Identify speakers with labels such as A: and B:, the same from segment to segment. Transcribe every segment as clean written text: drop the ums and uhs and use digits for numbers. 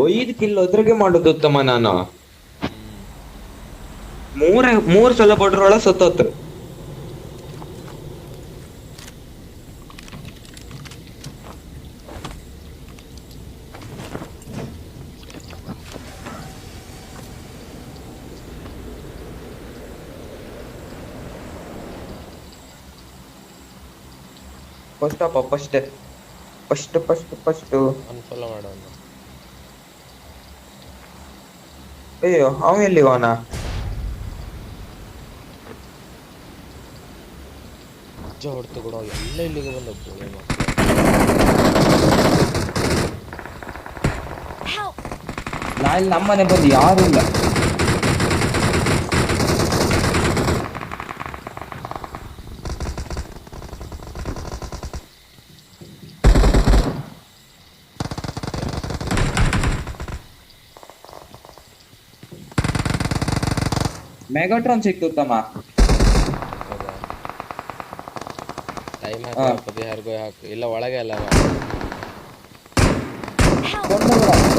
A: 5 kill ಅದ್ರಾಗೆ ಮಾಡೋದು ಉತ್ತಮ. ನಾನು ಮೂರ್ ಸಲ ಪಡ್ರೊಳ ಸತ್ತೋತ್ರು. ಫಸ್ಟ್
B: ಅನ್ಫಾಲೋ ಮಾಡೋಣ.
A: ಅಯ್ಯೋ ಅವ ಎಲ್ಲಿ ಹೋನ?
B: ನಿಜ ಹೊಡ್ತು ಕೊಡೋ ಎಲ್ಲ ಇಲ್ಲಿಗೆ ಬಂದದ್ದು.
C: ನಾ ಇಲ್ಲಿ ನಮ್ಮನೆ ಬಂದು ಯಾರು ಇಲ್ಲ. ಮೆಗಾಟ್ರಾನ್ ಸಿಕ್ತು ತಮ್ಮ.
B: ಟೈಮ್ ಹಾಕಿ ಯಾರಿಗೋ ಹಾಕು. ಇಲ್ಲ ಒಳಗೆ ಅಲ್ಲ.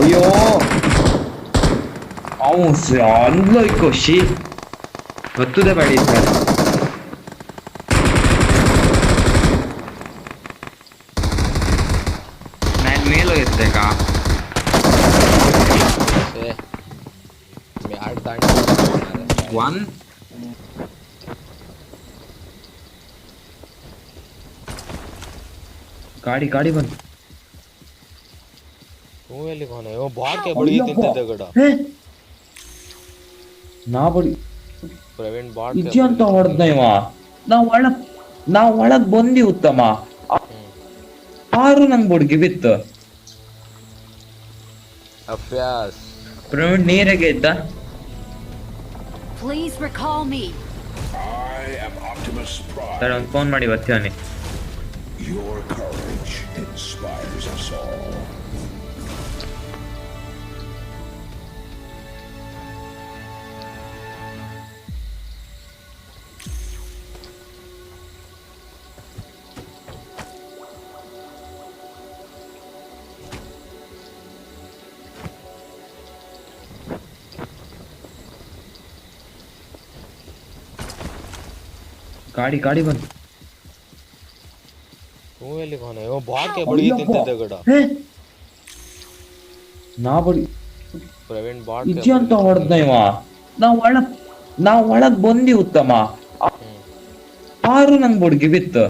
A: ಅಯ್ಯೋ ಅವು ಅನ್ಲೋಯ್ಕೋ ಶಿ ಗೊತ್ತದ ಬೇಡಿ ಸರ್. ನಾನು ಮೇಲೋ ಇರ್ಬೇಕಾ?
B: ಯಾರು ತಾಂಡಿ
A: ಒನ್ ಗಾಡಿ ಬಂತು.
B: ಹ್ಞೂ ಎಲ್ಲಿ ಹೋನ ಇವ ಬಾಟ್ಗೆ ಬುಡುಗಿ ತಿಂತಿದ್ದೆ ಗಡ.
C: ನಾ ಬಡಿ
B: ಪ್ರವೀಣ್ ಬಾಟ್
C: ಇಜ್ಜಿ ಅಂತ ಹೊಡೆದ್ನ ಇವ. ನಾವ್ ಒಳಗ್ ಬಂದಿ ಉತ್ತಮ. ಆರು ನಂಗೆ ಬುಡ್ಗಿ ಬಿತ್ತು.
B: ಅಭ್ಯಾಸ
A: ಪ್ರವೀಣ್ ನೀರಾಗೆ ಇದ್ದ.
D: Please recall me.
E: I am Optimus Prime.
A: Sir ಒಂದು ಫೋನ್ ಮಾಡಿ ಬರ್ತೀವನಿ.
E: Your courage inspires us all.
A: ಗಾಡಿ ಬಂತು.
B: ಹ್ಞೂ ಎಲ್ಲಿ ಹೋನ ಇವ ಬಾಟ್ಗೆ ಬುಡುಗಿ ತಿಂತಿದ್ದೆ ಗಡ.
C: ನಾ ಬಡಿ
B: ಪ್ರವೀಣ್ ಬಾಟ್
C: ಇಜ್ಜಿ ಅಂತ ಹೊಡೆದ್ನ ಇವ. ನಾವ್ ಒಳಗ್ ಬಂದಿ ಉತ್ತಮ. ಆರು ನಂಗೆ ಬುಡ್ಗಿ ಬಿತ್ತು.